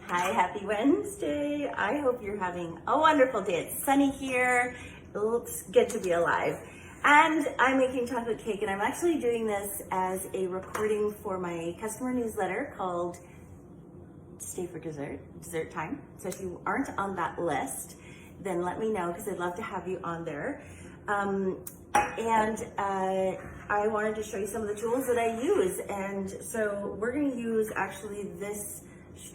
Hi, happy Wednesday. I hope you're having a wonderful day. It's sunny here. It's good to be alive. And I'm making chocolate cake, and I'm actually doing this as a recording for my customer newsletter called Stay for Dessert Time. So if you aren't on that list, then let me know because I'd love to have you on there. I wanted to show you some of the tools that I use. And so we're going to use actually this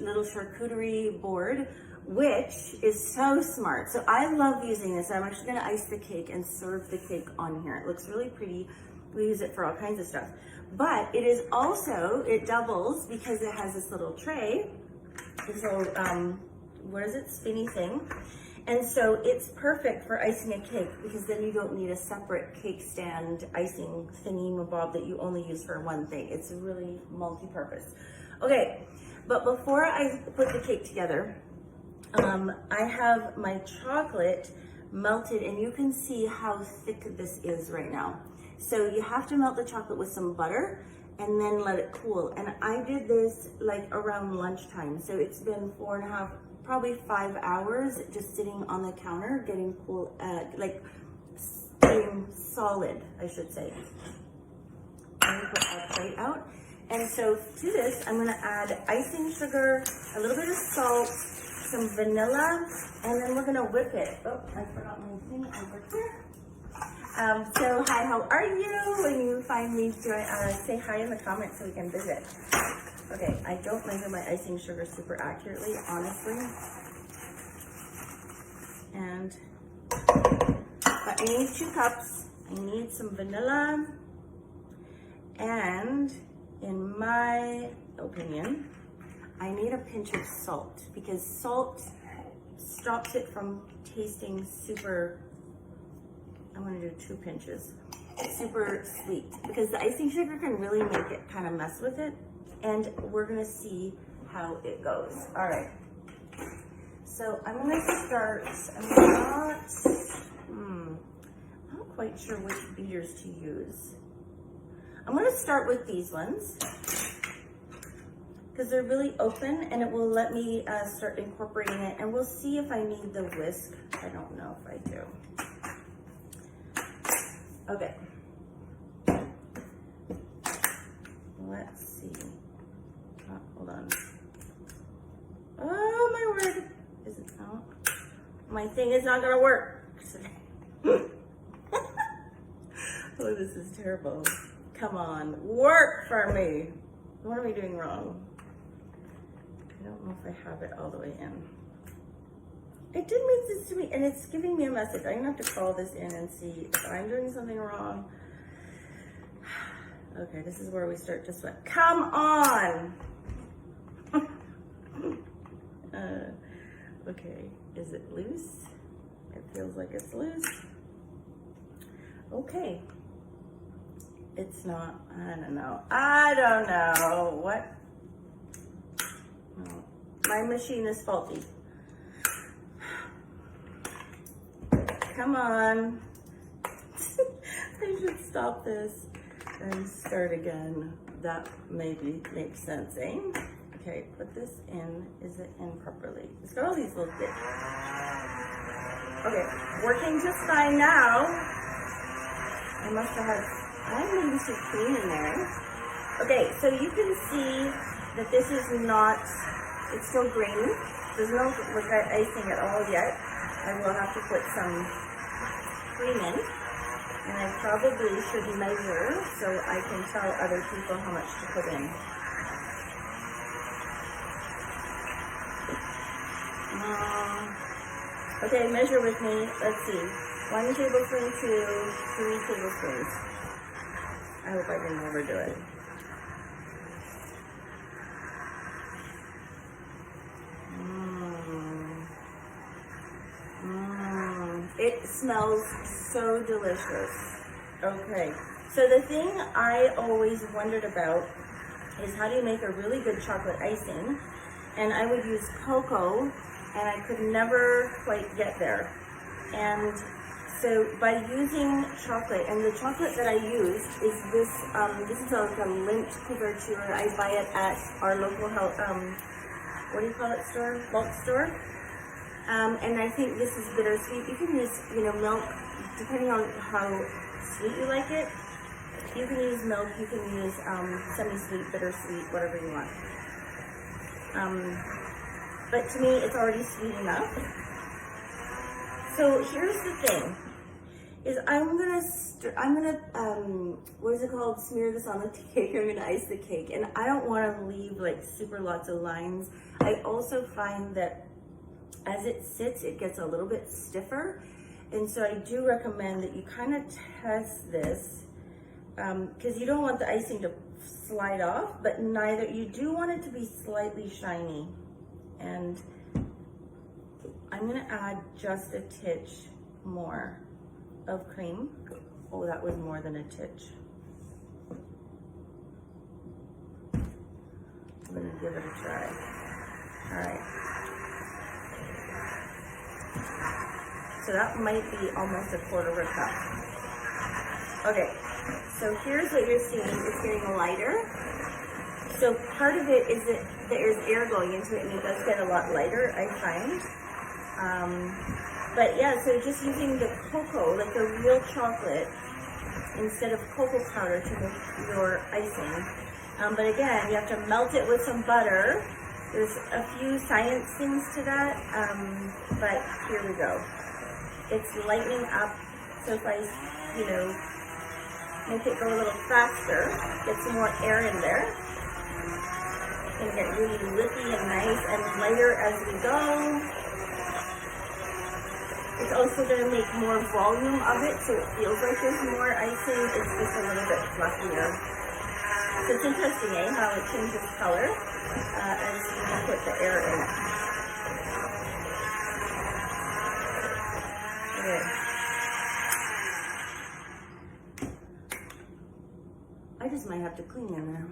little charcuterie board, which is so smart. So I love using this. I'm actually going to ice the cake and serve the cake on here. It looks really pretty. We use it for all kinds of stuff. But it is also, it doubles because it has this little tray, this little, what is it, spinny thing. And so it's perfect for icing a cake because then you don't need a separate cake stand icing thingy-mabob that you only use for one thing. It's really multi-purpose. Okay, but before I put the cake together, I have my chocolate melted, and you can see how thick this is right now. So you have to melt the chocolate with some butter and then let it cool. And I did this like around lunchtime. So it's been 4.5, probably 5 hours just sitting on the counter getting cool, like getting solid, I should say. I'm gonna put our plate out. And so to this, I'm gonna add icing sugar, a little bit of salt, some vanilla, and then we're gonna whip it. Oh, I forgot my thing over here. So hi, how are you? When you find me, say hi in the comments so we can visit. Okay, I don't measure my icing sugar super accurately, honestly. But I need 2 cups. I need some vanilla, and in my opinion, I need a pinch of salt because salt stops it from tasting super, I'm gonna do 2 pinches, super sweet, because the icing sugar can really make it kind of mess with it, and we're gonna see how it goes. All right, so I'm gonna start, I'm not quite sure which beaters to use. I'm gonna start with these ones because they're really open and it will let me start incorporating it, and we'll see if I need the whisk. I don't know if I do. Okay. Let's see. Oh, hold on. Oh my word. Is it out? My thing is not gonna work. Oh, this is terrible. Come on, work for me. What am I doing wrong? I don't know if I have it all the way in. It did make this to me, and it's giving me a message. I'm gonna have to call this in and see if I'm doing something wrong. Okay, this is where we start to sweat. Come on! Okay, is it loose? It feels like it's loose. Okay. It's not, I don't know. What? No. My machine is faulty. Come on. I should stop this and start again. That maybe makes sense, eh? Okay, put this in. Is it in properly? It's got all these little bits. Okay, working just fine now. I must have had, maybe some cream in there. Okay, so you can see that this is not, it's still grainy. There's no like icing at all yet. I will have to put some cream in, and I probably should measure so I can tell other people how much to put in. Okay, measure with me. Let's see. 1 tablespoon to 3 tablespoons. I hope I didn't overdo it. It smells so delicious. Okay, so the thing I always wondered about is how do you make a really good chocolate icing? And I would use cocoa, and I could never quite get there. And so by using chocolate, and the chocolate that I use is this, this is like a Lindt couverture. I buy it at our local what do you call it, bulk store. And I think this is bittersweet. You can use, milk, depending on how sweet you like it. You can use milk, you can use semi-sweet, bittersweet, whatever you want. But to me, it's already sweet enough. So here's the thing, is I'm gonna, what is it called? Smear this on the cake. I'm gonna ice the cake. And I don't wanna leave like super lots of lines. I also find that as it sits, it gets a little bit stiffer. And so I do recommend that you kind of test this, because you don't want the icing to slide off, but you do want it to be slightly shiny. And I'm gonna add just a titch more of cream. Oh, that was more than a titch. I'm gonna give it a try. All right. So that might be almost a quarter of a cup. Okay, so here's what you're seeing. It's getting lighter. So part of it is that there's air going into it and it does get a lot lighter, I find. But yeah, so just using the cocoa, like the real chocolate, instead of cocoa powder to make your icing. But again, you have to melt it with some butter. There's a few science things to that, but here we go. It's lightening up, so if I, make it go a little faster, get some more air in there. It's gonna get really lippy and nice and lighter as we go. It's also gonna make more volume of it, so it feels like there's more icing. It's just a little bit fluffier. So it's interesting, how it changes color as you put the air in it. Okay. I just might have to clean them now.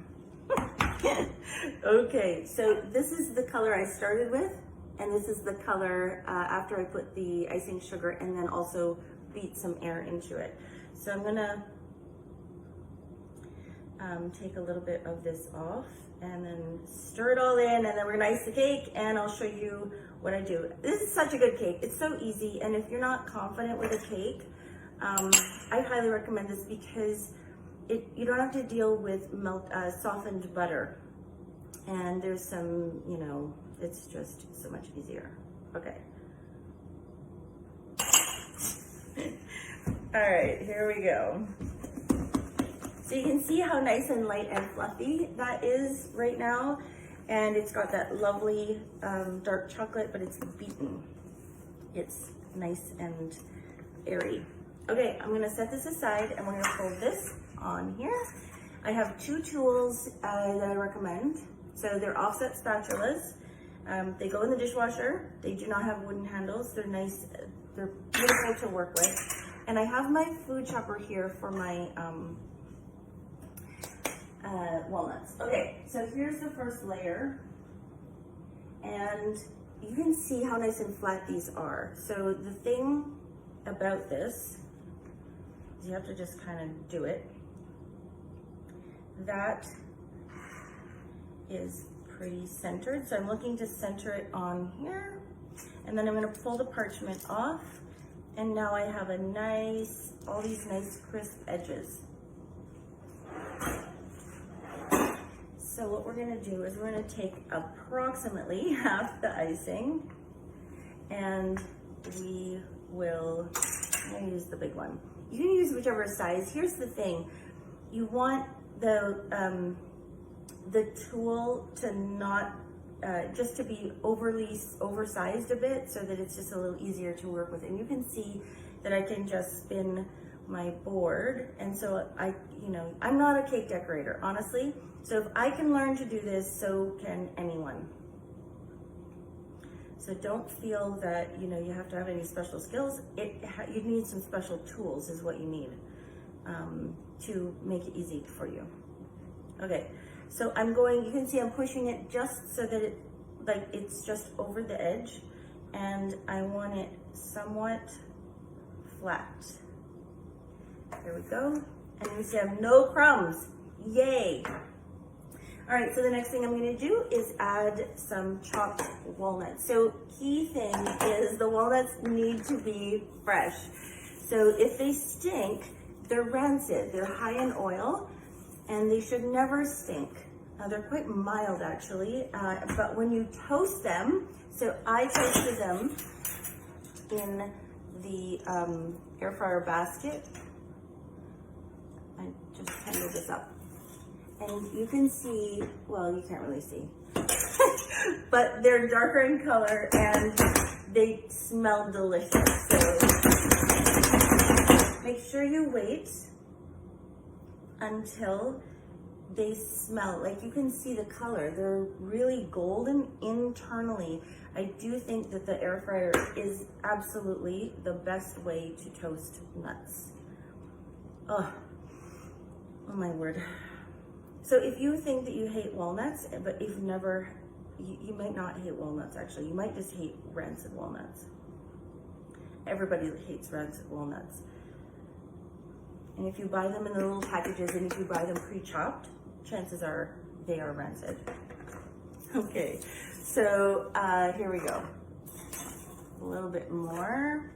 Okay, so this is the color I started with, and this is the color after I put the icing sugar and then also beat some air into it. So I'm gonna take a little bit of this off and then stir it all in, and then we're gonna ice the cake, and I'll show you what I do. This is such a good cake. It's so easy, and if you're not confident with a cake, I highly recommend this because you don't have to deal with softened butter. And there's some, it's just so much easier. Okay. All right, here we go. So you can see how nice and light and fluffy that is right now. And it's got that lovely dark chocolate, but it's beaten. It's nice and airy. Okay, I'm gonna set this aside and we're gonna fold this on here. I have two tools that I recommend. So they're offset spatulas. They go in the dishwasher. They do not have wooden handles. They're nice, they're beautiful to work with. And I have my food chopper here for my walnuts. Okay, so here's the first layer. And you can see how nice and flat these are. So the thing about this is you have to just kind of do it. That is pretty centered. So I'm looking to center it on here. And then I'm gonna pull the parchment off. And now I have all these nice crisp edges. So what we're gonna do is we're gonna take approximately half the icing and we will, I'm gonna use the big one. You can use whichever size. Here's the thing. You want the tool to not, just to be oversized a bit so that it's just a little easier to work with. And you can see that I can just spin my board. And so I'm not a cake decorator, honestly. So if I can learn to do this, so can anyone. So don't feel that, you have to have any special skills. You need some special tools is what you need to make it easy for you. Okay, so you can see I'm pushing it just so that it's just over the edge, and I want it somewhat flat. There we go. And you see I have no crumbs. Yay. All right, so the next thing I'm gonna do is add some chopped walnuts. So key thing is the walnuts need to be fresh. So if they stink, they're rancid, they're high in oil, and they should never stink. They're quite mild actually, but when you toast them, so I toasted them in the air fryer basket. I just handled this up. And you can see, well, you can't really see, but they're darker in color and they smell delicious. So make sure you wait until they smell, like you can see the color. They're really golden internally. I do think that the air fryer is absolutely the best way to toast nuts. Oh my word. So if you think that you hate walnuts, but you've never, you might not hate walnuts actually. You might just hate rancid walnuts. Everybody hates rancid walnuts. And if you buy them in the little packages and if you buy them pre-chopped, chances are they are rancid. Okay, so here we go. A little bit more.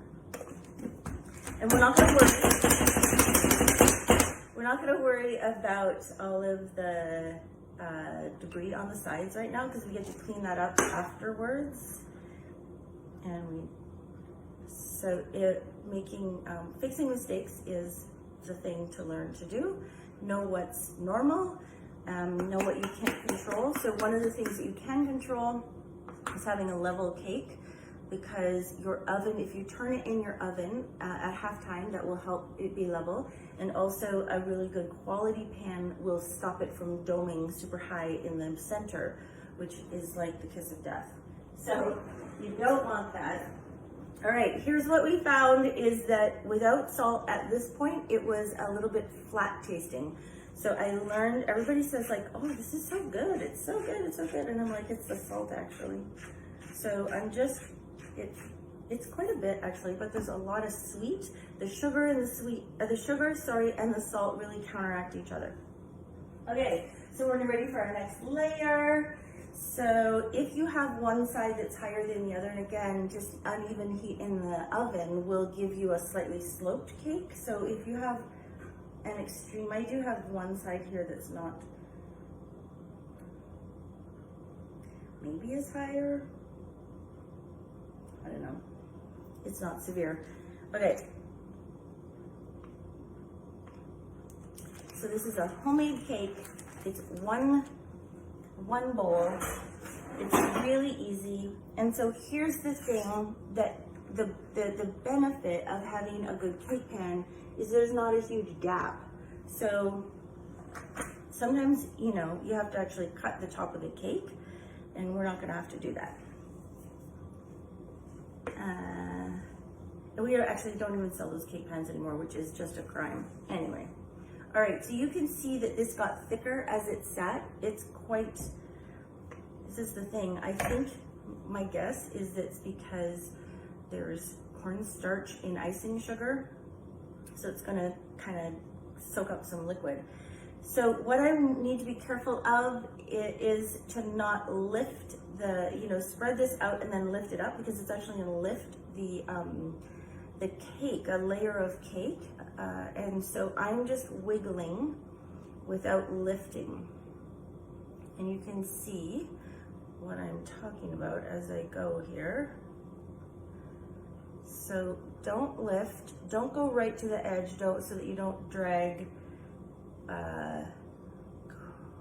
And we're not gonna worry about all of the debris on the sides right now because we get to clean that up afterwards. And fixing mistakes is the thing to learn to do. Know what's normal, know what you can't control. So one of the things that you can control is having a level cake, because your oven, if you turn it in your oven at halftime, that will help it be level. And also a really good quality pan will stop it from doming super high in the center, which is like the kiss of death. So you don't want that. All right, here's what we found is that without salt at this point, it was a little bit flat tasting. So I learned, everybody says like, oh, this is so good. It's so good, it's so good. And I'm like, it's the salt actually. So I'm just, it's quite a bit actually, but there's a lot of sweet. The sugar and the sugar and the salt really counteract each other. Okay, so we're ready for our next layer. So if you have one side that's higher than the other, and again, just uneven heat in the oven will give you a slightly sloped cake. So if you have an extreme, I do have one side here that's not maybe as higher. I don't know. It's not severe. Okay. So this is a homemade cake. It's one bowl. It's really easy. And so here's the thing that the benefit of having a good cake pan is there's not a huge gap. So sometimes, you know, you have to actually cut the top of the cake, and we're not gonna have to do that. We actually don't even sell those cake pans anymore, which is just a crime. Anyway, all right, so you can see that this got thicker as it sat. It's quite, this is the thing. I think my guess is that it's because there's cornstarch in icing sugar. So it's gonna kind of soak up some liquid. So what I need to be careful of is to not lift the, you know, spread this out and then lift it up, because it's actually gonna lift the cake, a layer of cake. And so I'm just wiggling without lifting. And you can see what I'm talking about as I go here. So don't lift, don't go right to the edge, so that you don't drag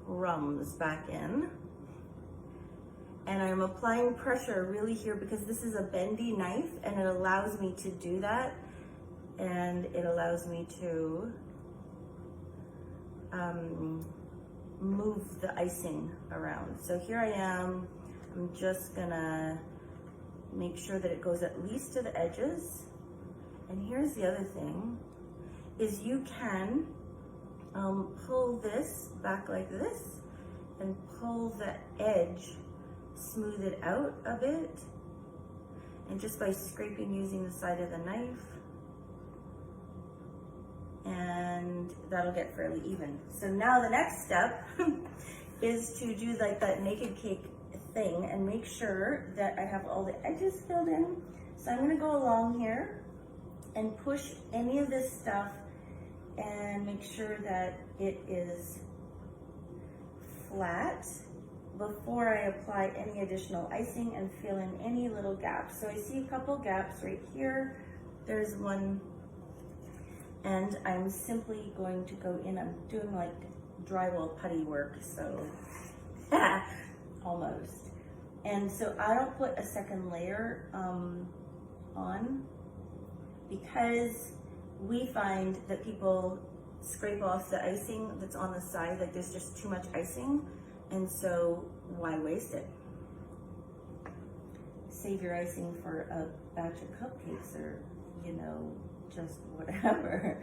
crumbs back in. And I'm applying pressure really here because this is a bendy knife and it allows me to do that. And it allows me to move the icing around. So here I am, I'm just gonna make sure that it goes at least to the edges. And here's the other thing, is you can pull this back like this and pull the edge, smooth it out a bit. And just by scraping using the side of the knife, and that'll get fairly even. So now the next step is to do like that naked cake thing and make sure that I have all the edges filled in. So I'm gonna go along here and push any of this stuff and make sure that it is flat before I apply any additional icing and fill in any little gaps. So I see a couple gaps right here. There's one, and I'm simply going to go in. I'm doing like drywall putty work, so almost. And so I don't put a second layer on, because we find that people scrape off the icing that's on the side, like there's just too much icing, and so why waste it? Save your icing for a batch of cupcakes, or you know, just whatever.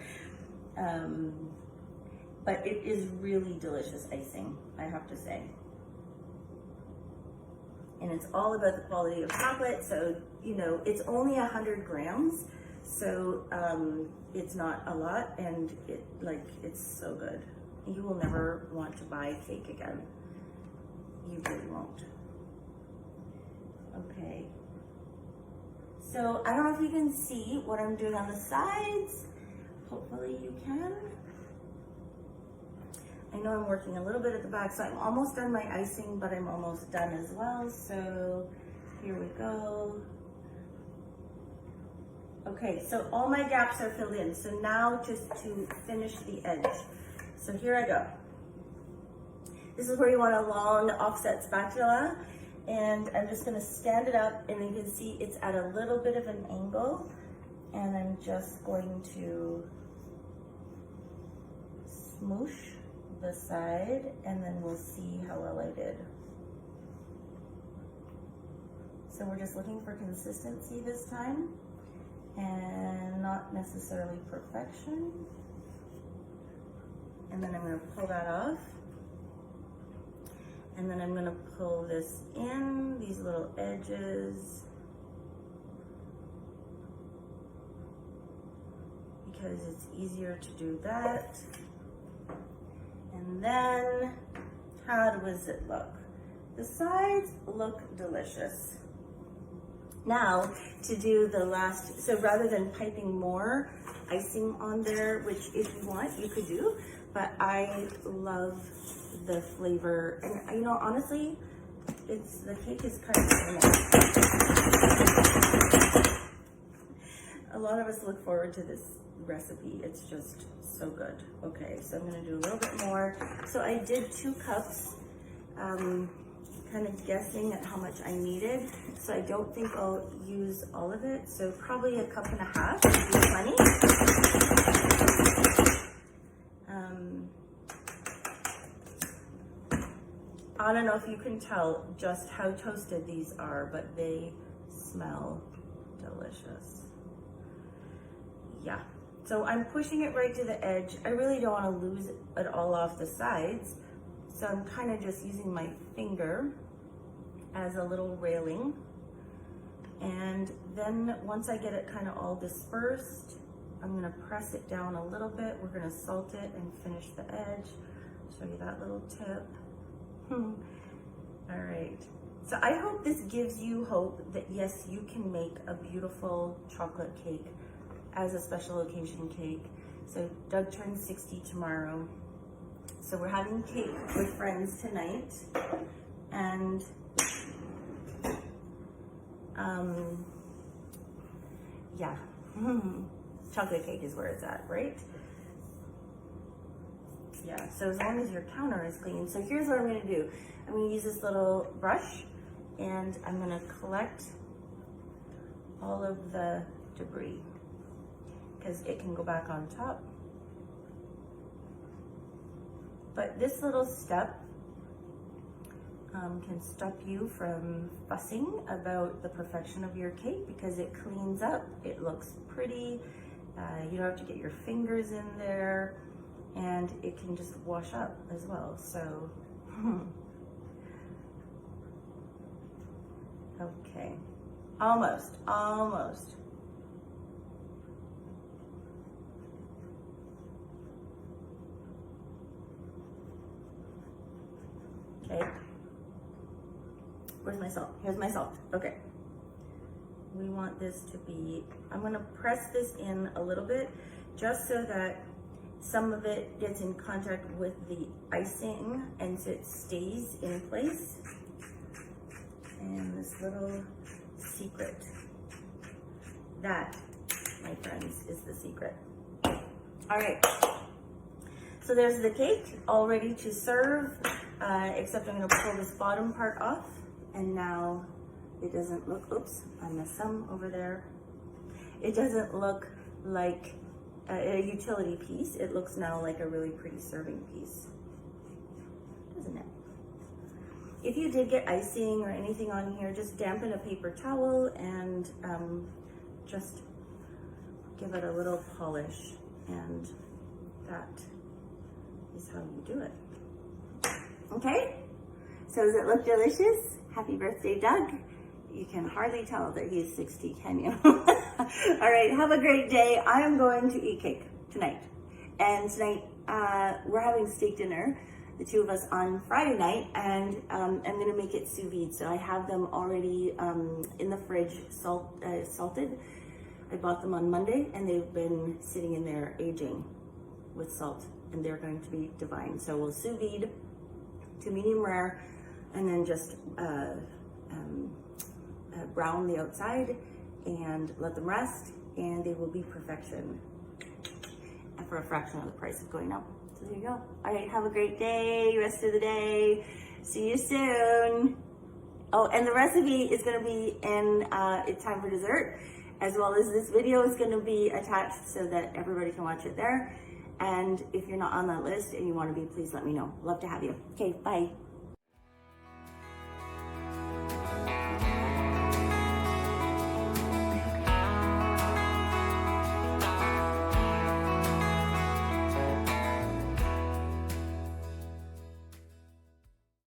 But it is really delicious icing, I have to say. And it's all about the quality of chocolate, so you know, it's only 100 grams, so it's not a lot, and it's so good. You will never want to buy cake again. You really won't. Okay. So I don't know if you can see what I'm doing on the sides. Hopefully you can. I know I'm working a little bit at the back, so I'm almost done my icing, but I'm almost done as well. So here we go. Okay, so all my gaps are filled in. So now just to finish the edge. So here I go. This is where you want a long offset spatula. And I'm just gonna stand it up, and you can see it's at a little bit of an angle. And I'm just going to smoosh the side, and then we'll see how well I did. So we're just looking for consistency this time, and not necessarily perfection. And then I'm gonna pull that off. And then I'm gonna pull this in, these little edges, because it's easier to do that. And then, how does it look? The sides look delicious. Now, to do the last, so rather than piping more icing on there, which if you want, you could do, but I love the flavor. And you know, honestly, the cake is kind of a lot of us look forward to this recipe. It's just so good. Okay, so I'm gonna do a little bit more. So I did 2 cups, kind of guessing at how much I needed. So I don't think I'll use all of it. So probably 1.5 cups would be plenty. I don't know if you can tell just how toasted these are, but they smell delicious. Yeah, so I'm pushing it right to the edge. I really don't want to lose it all off the sides. So I'm kind of just using my finger as a little railing. And then once I get it kind of all dispersed, I'm gonna press it down a little bit. We're gonna salt it and finish the edge. Show you that little tip. All right, so I hope this gives you hope that yes, you can make a beautiful chocolate cake as a special occasion cake. So Doug turns 60 tomorrow. So we're having cake with friends tonight. And yeah, chocolate cake is where it's at, right? Yeah, so as long as your counter is clean. So here's what I'm gonna do. I'm gonna use this little brush, and I'm gonna collect all of the debris, because it can go back on top. But this little step can stop you from fussing about the perfection of your cake, because it cleans up, it looks pretty, you don't have to get your fingers in there, and it can just wash up as well. So okay, almost. Where's my salt? Here's my salt. Okay. We want this to be, I'm gonna press this in a little bit just so that some of it gets in contact with the icing and so it stays in place. And this little secret, that, my friends, is the secret. All right, so there's the cake all ready to serve, except I'm gonna pull this bottom part off, and now it doesn't look, oops, I missed some over there. It doesn't look like a utility piece. It looks now like a really pretty serving piece, doesn't it? If you did get icing or anything on here, just dampen a paper towel and just give it a little polish, and that is how you do it. Okay, so does it look delicious? Happy birthday, Doug. You can hardly tell that he's 60, can you? All right, have a great day. I am going to eat cake tonight. And tonight, we're having steak dinner, the two of us, on Friday night, and I'm gonna make it sous vide. So I have them already in the fridge, salted. I bought them on Monday, and they've been sitting in there aging with salt, and they're going to be divine. So we'll sous vide to medium rare, and then just brown the outside and let them rest, and they will be perfection for a fraction of the price of going up. So there you go. All right, have a great day, rest of the day. See you soon. Oh, and the recipe is gonna be in It's Time for Dessert, as well as this video is gonna be attached so that everybody can watch it there. And if you're not on that list and you wanna be, please let me know. Love to have you. Okay, bye.